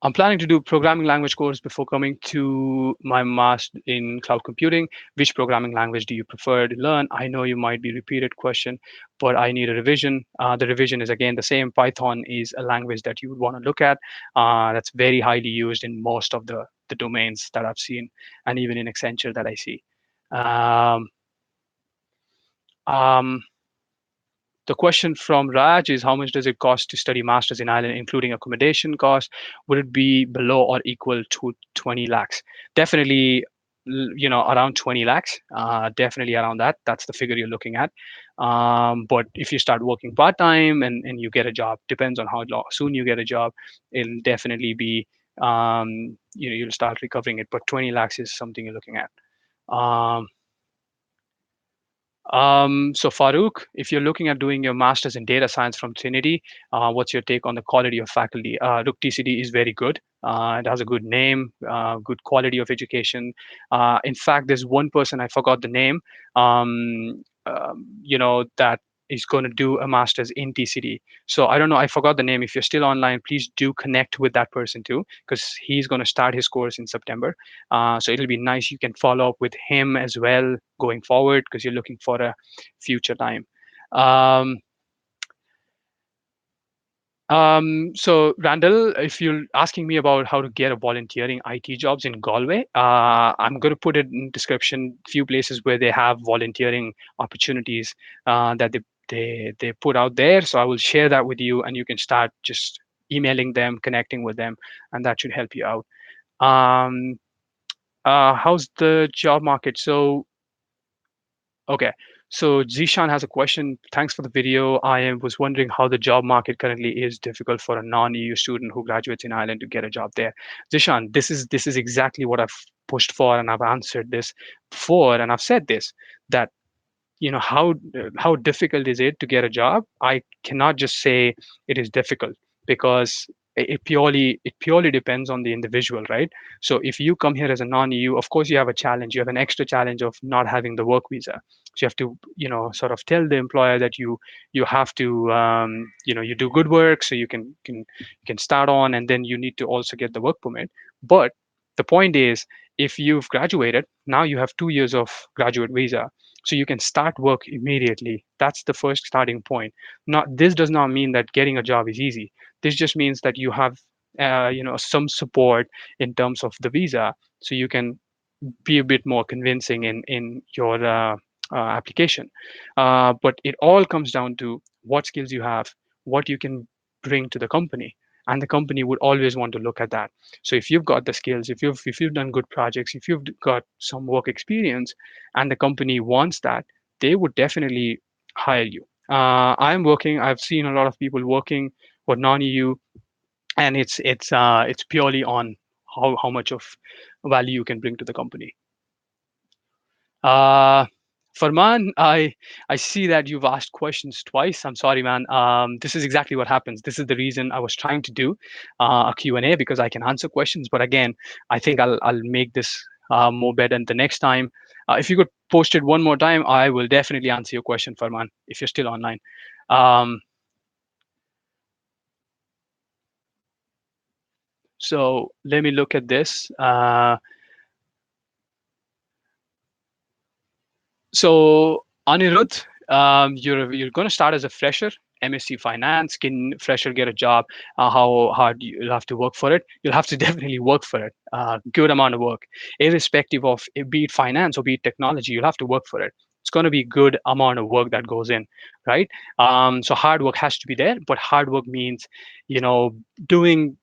I'm planning to do programming language course before coming to my master in cloud computing. Which programming language do you prefer to learn? I know you might be repeated question, but I need a revision. The revision is again the same. Python is a language that you would want to look at. That's very highly used in most of the domains that I've seen, and even in Accenture that I see. Um, um, The question from Raj is, how much does it cost to study masters in Ireland, including accommodation cost? Would it be below or equal to 20 lakhs? Definitely, around 20 lakhs. Definitely around that. That's the figure you're looking at. But if you start working part time and you get a job, depends on how soon you get a job, it'll definitely be you'll start recovering it. But 20 lakhs is something you're looking at. Um, so Farouk, if you're looking at doing your master's in data science from Trinity, what's your take on the quality of faculty? Look, TCD is very good. It has a good name, good quality of education. In fact, there's one person, I forgot the name, that is going to do a master's in TCD. So I don't know, I forgot the name. If you're still online, please do connect with that person too, because he's going to start his course in September. So it'll be nice. You can follow up with him as well going forward, because you're looking for a future time. Um, so Randall, if you're asking me about how to get a volunteering IT jobs in Galway, I'm going to put it in description few places where they have volunteering opportunities that they put out there. So I will share that with you, and you can start just emailing them, connecting with them, and that should help you out. Um, how's the job market? So okay. So Zishan has a question. Thanks for the video. Was wondering how the job market currently is difficult for a non-EU student who graduates in Ireland to get a job there. Zishan, this is exactly what I've pushed for, and I've answered this before, and I've said this, that how difficult is it to get a job. I cannot just say it is difficult, because it purely depends on the individual, right? So if you come here as a non-EU, of course you have a challenge. You have an extra challenge of not having the work visa. So you have to sort of tell the employer that you have to you do good work, so you can start on, and then you need to also get the work permit. But the point is, if you've graduated, now you have 2 years of graduate visa, so you can start work immediately. That's the first starting point. Not This does not mean that getting a job is easy. This just means that you have some support in terms of the visa, so you can be a bit more convincing in your application. But it all comes down to what skills you have, what you can bring to the company. and the company would always want to look at that. So if you've got the skills, if you've done good projects, if you've got some work experience, and the company wants that, they would definitely hire you. I've seen a lot of people working for non-EU, and it's purely on how much of value you can bring to the company. Uh, Farman, I see that you've asked questions twice. I'm sorry, man. This is exactly what happens. This is the reason I was trying to do a Q&A, because I can answer questions. But again, I think I'll make this more better the next time. If you could post it one more time, I will definitely answer your question, Farman, if you're still online. Um, so let me look at this. So Anirudh, you're going to start as a fresher, MSc Finance. Can fresher get a job? How hard you'll have to work for it? You'll have to definitely work for it. Good amount of work, irrespective of be it finance or be it technology. You'll have to work for it. It's going to be good amount of work that goes in, right? So hard work has to be there, but hard work means, doing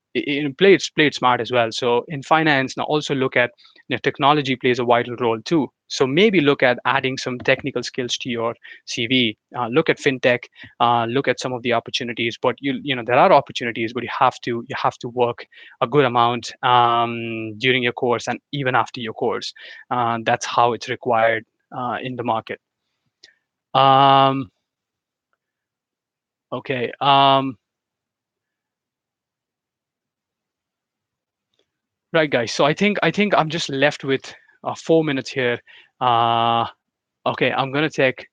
play it smart as well. So in finance, now also look at, technology plays a vital role too. So maybe look at adding some technical skills to your CV. Look at fintech. Look at some of the opportunities. But there are opportunities, but you have to work a good amount during your course and even after your course. That's how it's required in the market. Um, okay. Right, guys. So I think I'm just left with 4 minutes here. Uh, okay, I'm gonna take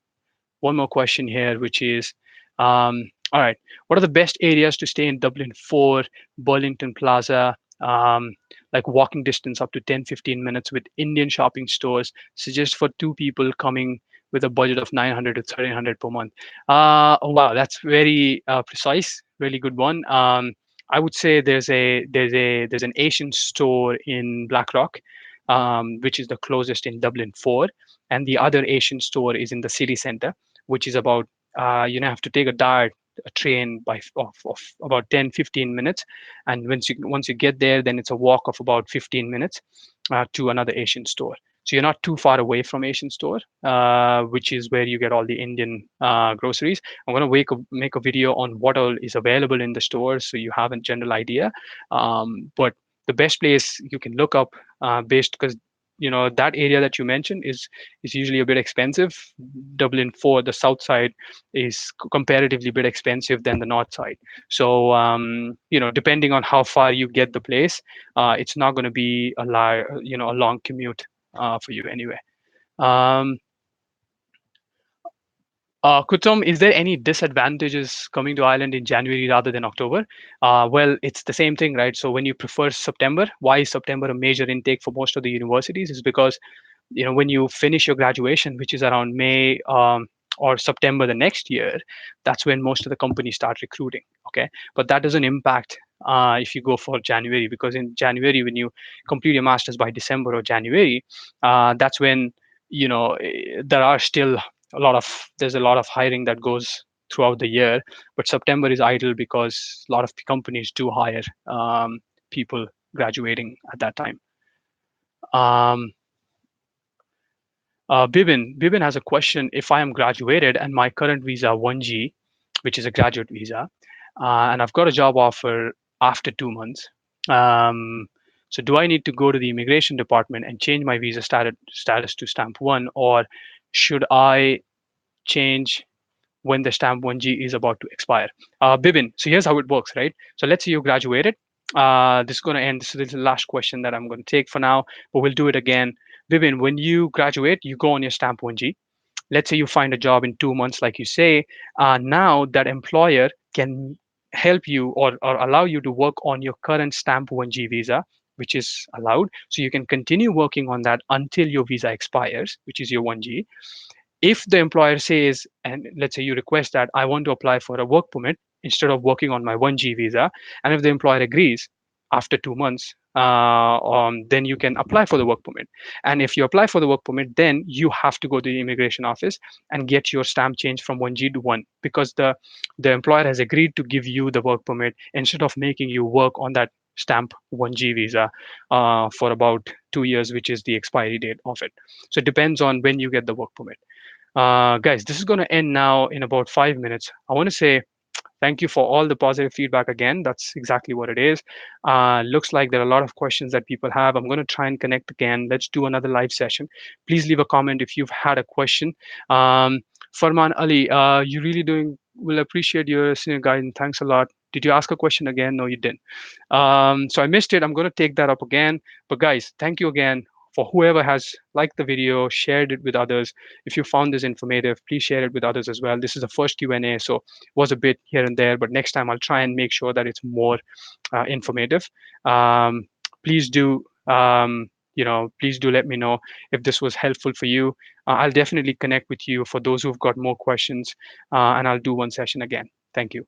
one more question here, which is, all right, what are the best areas to stay in Dublin for Burlington Plaza? Like walking distance up to 10-15 minutes with Indian shopping stores, suggest for two people coming with a budget of 900 to 1300 per month. Oh, wow, that's very precise, really good one. I would say there's an Asian store in Blackrock, which is the closest in Dublin for, and the other Asian store is in the city center, which is about, have to take a train of about 10-15 minutes, and once you get there, then it's a walk of about 15 minutes to another Asian store. So you're not too far away from Asian store, which is where you get all the Indian groceries. I'm going to make a video on what all is available in the stores, so you have a general idea. But the best place you can look up, based, because that area that you mentioned is usually a bit expensive. Dublin for the south side is comparatively a bit expensive than the north side. So depending on how far you get the place, it's not going to be a long commute for you anyway. Um, Kutum, is there any disadvantages coming to Ireland in January rather than October? Well, it's the same thing, right? So when you prefer September, why is September a major intake for most of the universities? Is because when you finish your graduation, which is around May, or September the next year, that's when most of the companies start recruiting. Okay, but that doesn't impact if you go for January, because in January, when you complete your masters by December or January, that's when there are still there's a lot of hiring that goes throughout the year. But September is idle because a lot of companies do hire people graduating at that time. um, Bibin has a question. If I am graduated and my current visa 1G, which is a graduate visa, and I've got a job offer after 2 months, um, so do I need to go to the immigration department and change my visa status to stamp one, or should I change when the stamp 1G is about to expire? Bibin, so here's how it works, right? So let's say you graduated. This is going to end. So this is the last question that I'm going to take for now, but we'll do it again. Bibin, when you graduate, you go on your stamp 1G. Let's say you find a job in 2 months, like you say. Now that employer can help you, or allow you to work on your current stamp 1G visa, which is allowed. So you can continue working on that until your visa expires, which is your 1G. If the employer says, and let's say you request that I want to apply for a work permit instead of working on my 1G visa, and if the employer agrees, after 2 months, then you can apply for the work permit. And if you apply for the work permit, then you have to go to the immigration office and get your stamp changed from 1G to 1, because the employer has agreed to give you the work permit instead of making you work on that stamp 1G visa for about 2 years, which is the expiry date of it. So it depends on when you get the work permit. Guys, this is going to end now in about 5 minutes. I want to say thank you for all the positive feedback again. That's exactly what it is. Looks like there are a lot of questions that people have. I'm going to try and connect again. Let's do another live session. Please leave a comment if you've had a question. Um, Farman Ali, you really doing, will appreciate your senior guidance. Thanks a lot. Did you ask a question again? No, you didn't. So I missed it. I'm going to take that up again. But guys, thank you again for whoever has liked the video, shared it with others. If you found this informative, please share it with others as well. This is the first Q&A, so was a bit here and there, but next time I'll try and make sure that it's more informative. Please do, please do let me know if this was helpful for you. I'll definitely connect with you for those who've got more questions, and I'll do one session again. Thank you.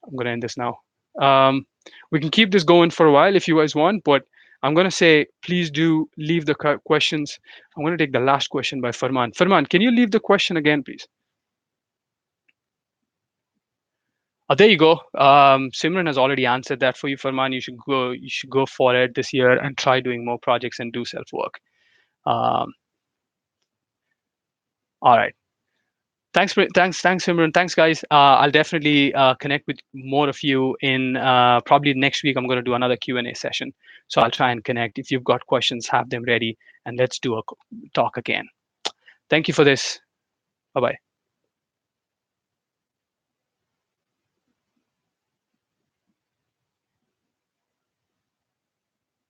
I'm gonna end this now. Um, we can keep this going for a while if you guys want, but I'm gonna say please do leave the questions. I'm gonna take the last question by Farman. Farman, can you leave the question again, please? Oh, there you go. Simran has already answered that for you, Farman. You should go. You should go for it this year and try doing more projects and do self work. Um, all right. Thanks, Simran. Thanks, guys. I'll definitely connect with more of you in probably next week. I'm going to do another Q&A session, so I'll try and connect. If you've got questions, have them ready, and let's do a talk again. Thank you for this. Bye bye.